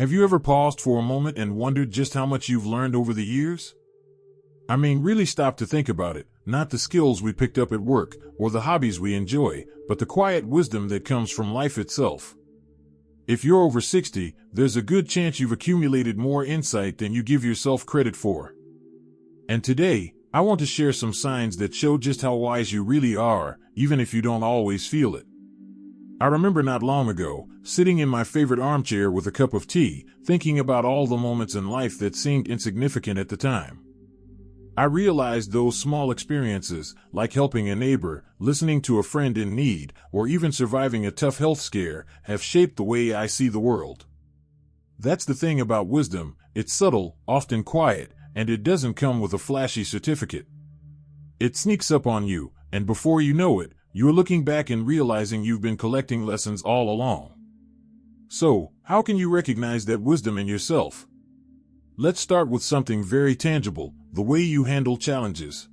Have you ever paused for a moment and wondered just how much you've learned over the years? I mean, really stop to think about it, not the skills we picked up at work or the hobbies we enjoy, but the quiet wisdom that comes from life itself. If you're over 60, there's a good chance you've accumulated more insight than you give yourself credit for. And today, I want to share some signs that show just how wise you really are, even if you don't always feel it. I remember not long ago, sitting in my favorite armchair with a cup of tea, thinking about all the moments in life that seemed insignificant at the time. I realized those small experiences, like helping a neighbor, listening to a friend in need, or even surviving a tough health scare, have shaped the way I see the world. That's the thing about wisdom, it's subtle, often quiet, and it doesn't come with a flashy certificate. It sneaks up on you, and before you know it, you're looking back and realizing you've been collecting lessons all along. So, how can you recognize that wisdom in yourself? Let's start with something very tangible, the way you handle challenges.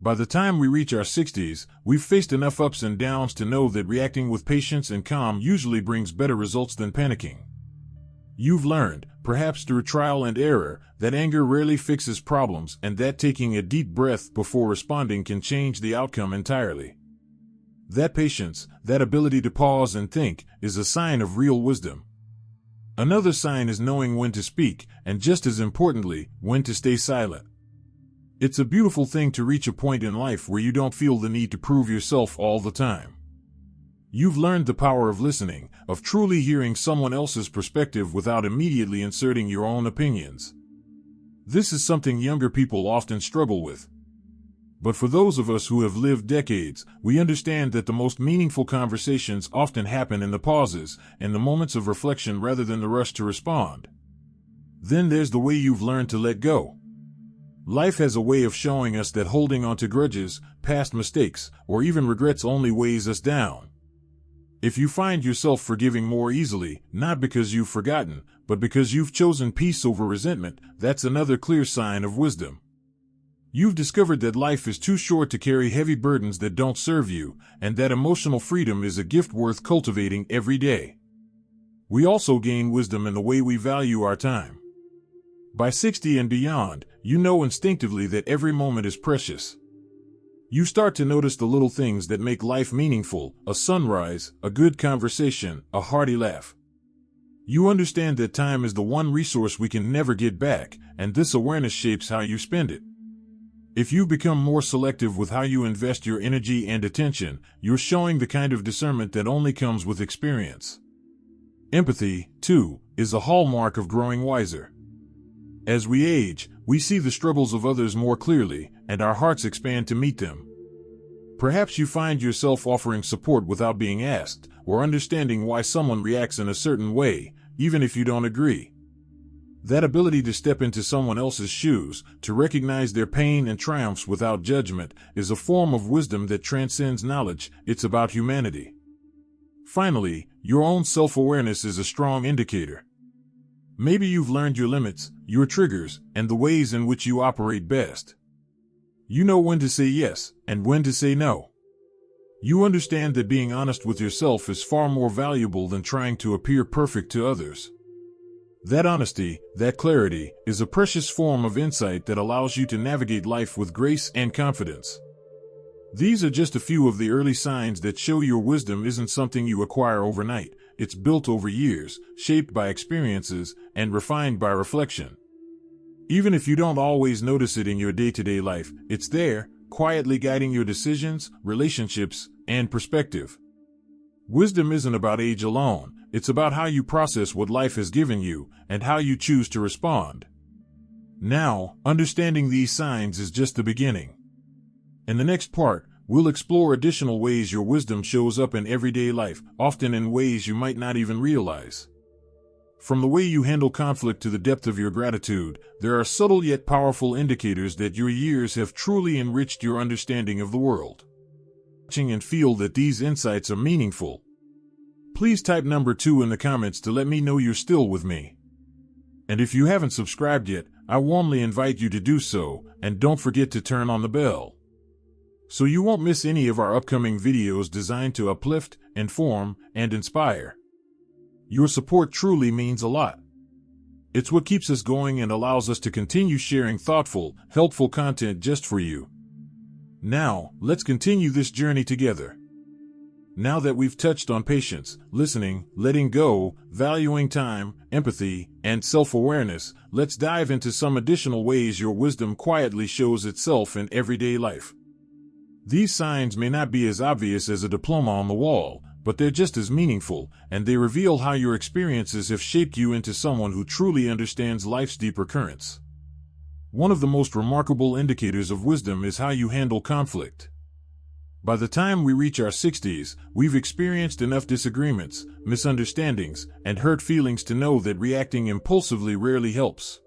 By the time we reach our 60s, we've faced enough ups and downs to know that reacting with patience and calm usually brings better results than panicking. You've learned, perhaps through trial and error, that anger rarely fixes problems and that taking a deep breath before responding can change the outcome entirely. That patience, that ability to pause and think, is a sign of real wisdom. Another sign is knowing when to speak, and just as importantly, when to stay silent. It's a beautiful thing to reach a point in life where you don't feel the need to prove yourself all the time. You've learned the power of listening, of truly hearing someone else's perspective without immediately inserting your own opinions. This is something younger people often struggle with. But for those of us who have lived decades, we understand that the most meaningful conversations often happen in the pauses and the moments of reflection rather than the rush to respond. Then there's the way you've learned to let go. Life has a way of showing us that holding on to grudges, past mistakes, or even regrets only weighs us down. If you find yourself forgiving more easily, not because you've forgotten, but because you've chosen peace over resentment, that's another clear sign of wisdom. You've discovered that life is too short to carry heavy burdens that don't serve you, and that emotional freedom is a gift worth cultivating every day. We also gain wisdom in the way we value our time. By 60 and beyond, you know instinctively that every moment is precious. You start to notice the little things that make life meaningful, a sunrise, a good conversation, a hearty laugh. You understand that time is the one resource we can never get back, and this awareness shapes how you spend it. If you become more selective with how you invest your energy and attention, you're showing the kind of discernment that only comes with experience. Empathy, too, is a hallmark of growing wiser. As we age, we see the struggles of others more clearly, and our hearts expand to meet them. Perhaps you find yourself offering support without being asked, or understanding why someone reacts in a certain way, even if you don't agree. That ability to step into someone else's shoes, to recognize their pain and triumphs without judgment, is a form of wisdom that transcends knowledge. It's about humanity. Finally, your own self-awareness is a strong indicator. Maybe you've learned your limits, your triggers, and the ways in which you operate best. You know when to say yes, and when to say no. You understand that being honest with yourself is far more valuable than trying to appear perfect to others. That honesty, that clarity, is a precious form of insight that allows you to navigate life with grace and confidence. These are just a few of the early signs that show your wisdom isn't something you acquire overnight. It's built over years, shaped by experiences, and refined by reflection. Even if you don't always notice it in your day-to-day life, it's there, quietly guiding your decisions, relationships, and perspective. Wisdom isn't about age alone. It's about how you process what life has given you and how you choose to respond. Now, understanding these signs is just the beginning. In the next part, we'll explore additional ways your wisdom shows up in everyday life, often in ways you might not even realize. From the way you handle conflict to the depth of your gratitude, there are subtle yet powerful indicators that your years have truly enriched your understanding of the world. And feel that these insights are meaningful. Please type number 2 in the comments to let me know you're still with me. And if you haven't subscribed yet, I warmly invite you to do so, and don't forget to turn on the bell, so you won't miss any of our upcoming videos designed to uplift, inform, and inspire. Your support truly means a lot. It's what keeps us going and allows us to continue sharing thoughtful, helpful content just for you. Now, let's continue this journey together. Now that we've touched on patience, listening, letting go, valuing time, empathy, and self-awareness, let's dive into some additional ways your wisdom quietly shows itself in everyday life. These signs may not be as obvious as a diploma on the wall, but they're just as meaningful, and they reveal how your experiences have shaped you into someone who truly understands life's deeper currents. One of the most remarkable indicators of wisdom is how you handle conflict. By the time we reach our 60s, we've experienced enough disagreements, misunderstandings, and hurt feelings to know that reacting impulsively rarely helps.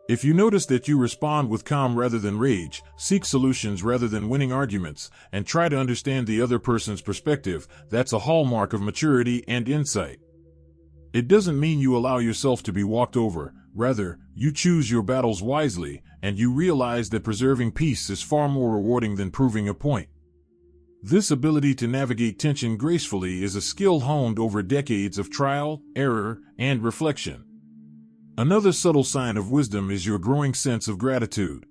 If you notice that you respond with calm rather than rage, seek solutions rather than winning arguments, and try to understand the other person's perspective, that's a hallmark of maturity and insight. It doesn't mean you allow yourself to be walked over. Rather, you choose your battles wisely, and you realize that preserving peace is far more rewarding than proving a point. This ability to navigate tension gracefully is a skill honed over decades of trial, error, and reflection. Another subtle sign of wisdom is your growing sense of gratitude.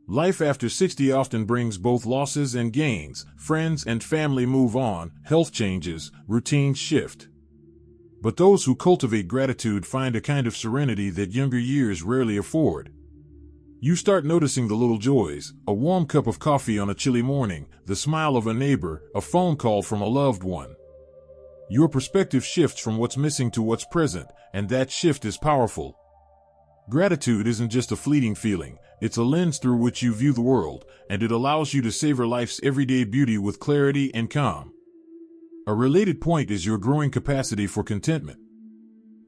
Life after 60 often brings both losses and gains. Friends and family move on, health changes, routines shift. But those who cultivate gratitude find a kind of serenity that younger years rarely afford. You start noticing the little joys: a warm cup of coffee on a chilly morning, the smile of a neighbor, a phone call from a loved one. Your perspective shifts from what's missing to what's present, and that shift is powerful. Gratitude isn't just a fleeting feeling, it's a lens through which you view the world, and it allows you to savor life's everyday beauty with clarity and calm. A related point is your growing capacity for contentment.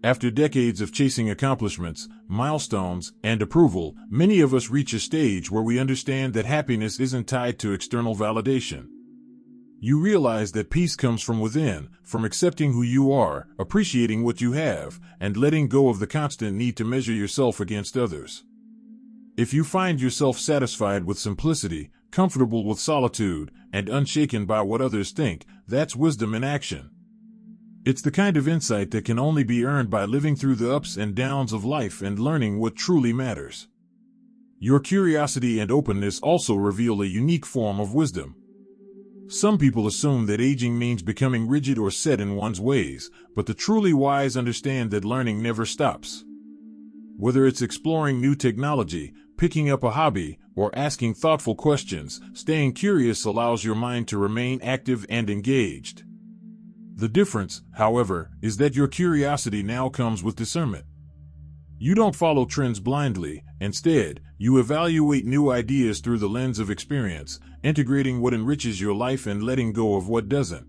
After decades of chasing accomplishments, milestones, and approval, many of us reach a stage where we understand that happiness isn't tied to external validation. You realize that peace comes from within, from accepting who you are, appreciating what you have, and letting go of the constant need to measure yourself against others. If you find yourself satisfied with simplicity, comfortable with solitude, and unshaken by what others think, that's wisdom in action. It's the kind of insight that can only be earned by living through the ups and downs of life and learning what truly matters. Your curiosity and openness also reveal a unique form of wisdom. Some people assume that aging means becoming rigid or set in one's ways, but the truly wise understand that learning never stops. Whether it's exploring new technology, picking up a hobby, or asking thoughtful questions, staying curious allows your mind to remain active and engaged. The difference, however, is that your curiosity now comes with discernment. You don't follow trends blindly. Instead, you evaluate new ideas through the lens of experience, integrating what enriches your life and letting go of what doesn't.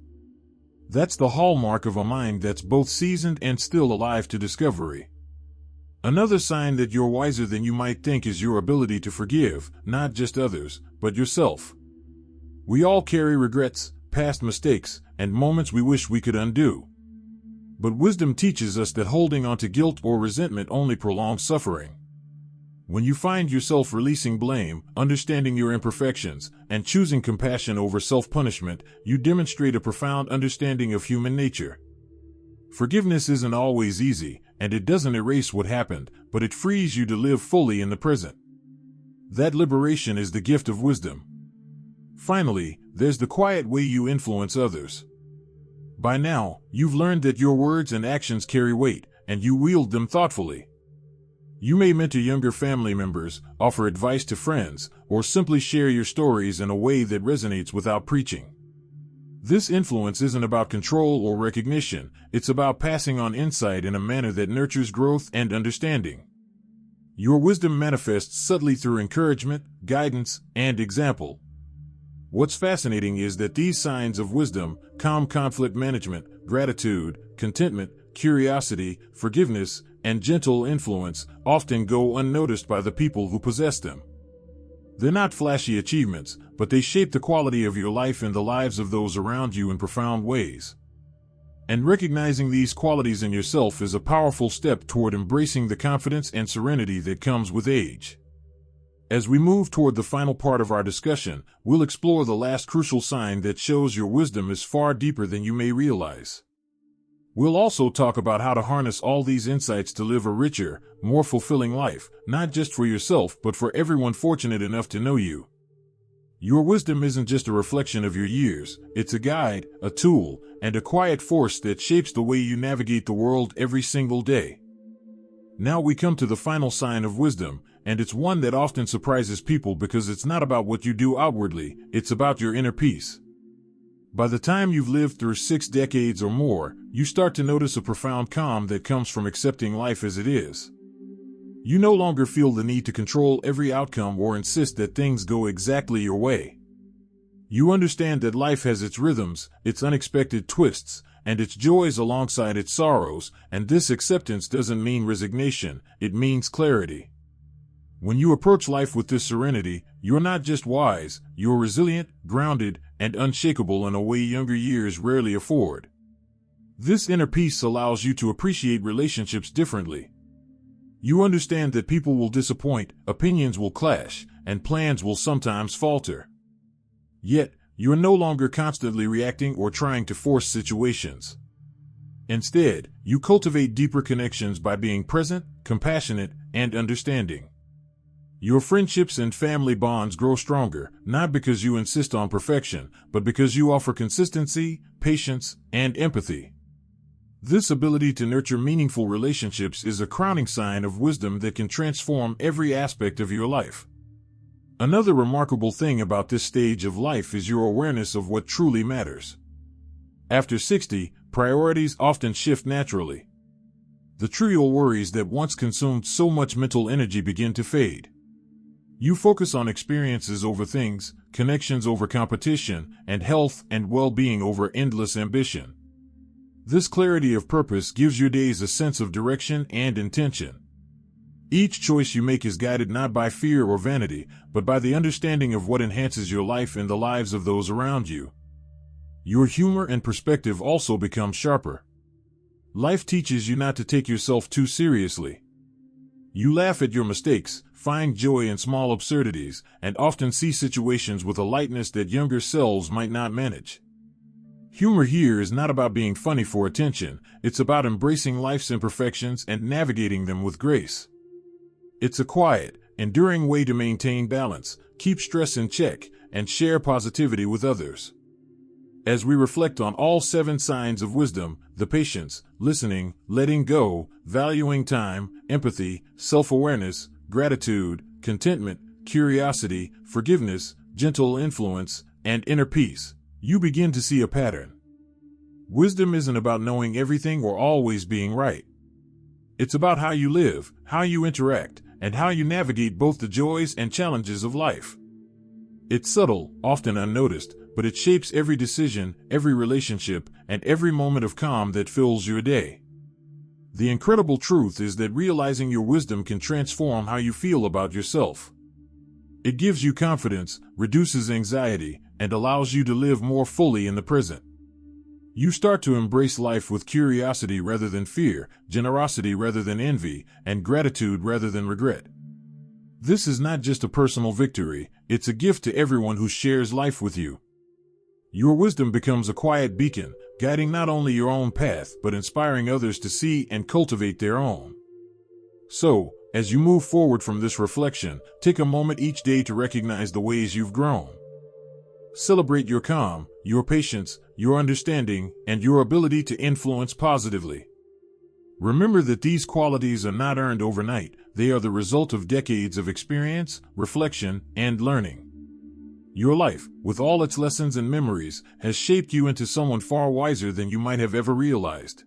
That's the hallmark of a mind that's both seasoned and still alive to discovery. Another sign that you're wiser than you might think is your ability to forgive, not just others, but yourself. We all carry regrets, past mistakes, and moments we wish we could undo. But wisdom teaches us that holding on to guilt or resentment only prolongs suffering. When you find yourself releasing blame, understanding your imperfections, and choosing compassion over self-punishment, you demonstrate a profound understanding of human nature. Forgiveness isn't always easy, and it doesn't erase what happened, but it frees you to live fully in the present. That liberation is the gift of wisdom. Finally, there's the quiet way you influence others. By now, you've learned that your words and actions carry weight, and you wield them thoughtfully. You may mentor younger family members, offer advice to friends, or simply share your stories in a way that resonates without preaching. This influence isn't about control or recognition, it's about passing on insight in a manner that nurtures growth and understanding. Your wisdom manifests subtly through encouragement, guidance, and example. What's fascinating is that these signs of wisdom, calm conflict management, gratitude, contentment, curiosity, forgiveness, and gentle influence, often go unnoticed by the people who possess them. They're not flashy achievements, but they shape the quality of your life and the lives of those around you in profound ways. And recognizing these qualities in yourself is a powerful step toward embracing the confidence and serenity that comes with age. As we move toward the final part of our discussion, we'll explore the last crucial sign that shows your wisdom is far deeper than you may realize. We'll also talk about how to harness all these insights to live a richer, more fulfilling life, not just for yourself but for everyone fortunate enough to know you. Your wisdom isn't just a reflection of your years, it's a guide, a tool, and a quiet force that shapes the way you navigate the world every single day. Now we come to the final sign of wisdom, and it's one that often surprises people because it's not about what you do outwardly, it's about your inner peace. By the time you've lived through 6 decades or more, you start to notice a profound calm that comes from accepting life as it is. You no longer feel the need to control every outcome or insist that things go exactly your way. You understand that life has its rhythms, its unexpected twists, and its joys alongside its sorrows, and this acceptance doesn't mean resignation, it means clarity. When you approach life with this serenity, you're not just wise, you're resilient, grounded, and unshakable in a way younger years rarely afford. This inner peace allows you to appreciate relationships differently. You understand that people will disappoint, opinions will clash, and plans will sometimes falter. Yet, you are no longer constantly reacting or trying to force situations. Instead, you cultivate deeper connections by being present, compassionate, and understanding. Your friendships and family bonds grow stronger, not because you insist on perfection, but because you offer consistency, patience, and empathy. This ability to nurture meaningful relationships is a crowning sign of wisdom that can transform every aspect of your life. Another remarkable thing about this stage of life is your awareness of what truly matters. After 60, priorities often shift naturally. The trivial worries that once consumed so much mental energy begin to fade. You focus on experiences over things, connections over competition, and health and well-being over endless ambition. This clarity of purpose gives your days a sense of direction and intention. Each choice you make is guided not by fear or vanity, but by the understanding of what enhances your life and the lives of those around you. Your humor and perspective also become sharper. Life teaches you not to take yourself too seriously. You laugh at your mistakes, find joy in small absurdities, and often see situations with a lightness that younger selves might not manage. Humor here is not about being funny for attention, it's about embracing life's imperfections and navigating them with grace. It's a quiet, enduring way to maintain balance, keep stress in check, and share positivity with others. As we reflect on all 7 signs of wisdom, the patience, listening, letting go, valuing time, empathy, self-awareness, gratitude, contentment, curiosity, forgiveness, gentle influence, and inner peace, you begin to see a pattern. Wisdom isn't about knowing everything or always being right. It's about how you live, how you interact, and how you navigate both the joys and challenges of life. It's subtle, often unnoticed, but it shapes every decision, every relationship, and every moment of calm that fills your day. The incredible truth is that realizing your wisdom can transform how you feel about yourself. It gives you confidence, reduces anxiety, and allows you to live more fully in the present. You start to embrace life with curiosity rather than fear, generosity rather than envy, and gratitude rather than regret. This is not just a personal victory, it's a gift to everyone who shares life with you. Your wisdom becomes a quiet beacon, guiding not only your own path but inspiring others to see and cultivate their own. So, as you move forward from this reflection, take a moment each day to recognize the ways you've grown. Celebrate your calm, your patience, your understanding, and your ability to influence positively. Remember that these qualities are not earned overnight, they are the result of decades of experience, reflection, and learning. Your life, with all its lessons and memories, has shaped you into someone far wiser than you might have ever realized.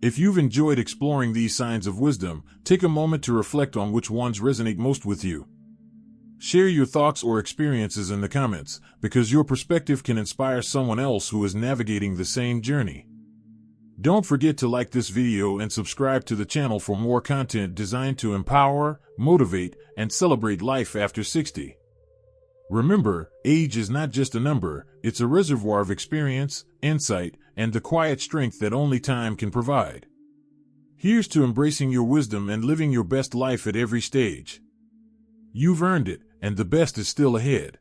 If you've enjoyed exploring these signs of wisdom, take a moment to reflect on which ones resonate most with you. Share your thoughts or experiences in the comments, because your perspective can inspire someone else who is navigating the same journey. Don't forget to like this video and subscribe to the channel for more content designed to empower, motivate, and celebrate life after 60. Remember, age is not just a number, it's a reservoir of experience, insight, and the quiet strength that only time can provide. Here's to embracing your wisdom and living your best life at every stage. You've earned it, and the best is still ahead.